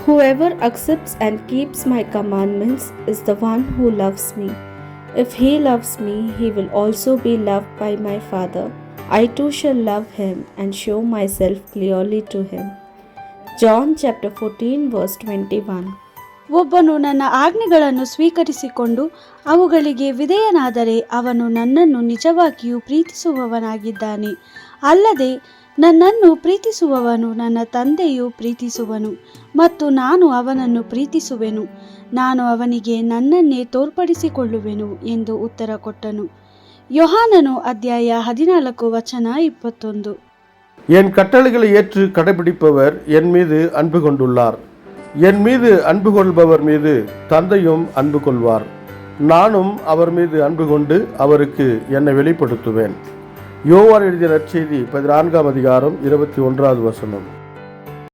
Whoever accepts and keeps my commandments is the one who loves me. If he loves me, he will also be loved by my Father. I too shall love him and show myself clearly to him. John chapter 14 verse 21. ಒಬ್ಬನು ನನ್ನ ಆಜ್ಞೆಗಳನ್ನು ಸ್ವೀಕರಿಸಿಕೊಂಡು ಅವುಗಳಿಗೆ ವಿಧೇಯನಾದರೆ ಅವನು ನನ್ನನ್ನು ನಿಜವಾಗಿಯೂ ಪ್ರೀತಿಸುವವನಾಗಿದ್ದಾನೆ. ಅಲ್ಲದೆ ನನ್ನನ್ನು ಪ್ರೀತಿಸುವವನು ನನ್ನ ತಂದೆಯು ಪ್ರೀತಿಸುವನು ಮತ್ತು ನಾನು ಅವನನ್ನು ಪ್ರೀತಿಸುವೆನು. ನಾನು ಅವನಿಗೆ ನನ್ನನ್ನೇ ತೋರ್ಪಡಿಸಿಕೊಳ್ಳುವೆನು ಎಂದು ಉತ್ತರ ಕೊಟ್ಟನು. ಯೋಹಾನನು ಅಧ್ಯಾಯ 14 ವಚನ 21. என் கட்டளைகளை ஏற்று கடைபிடிப்பவர் என் மீது அன்பு கொண்டுள்ளார். என் மீது அன்பு கொள்பவர் மீது தந்தையும் அன்பு கொள்வார். நானும் அவர் மீது அன்பு கொண்டு அவருக்கு என்னை வெளிப்படுத்துவேன். யோவான் எழுதிய நற்செய்தி 14 அதிகாரம் 21 வசனம்.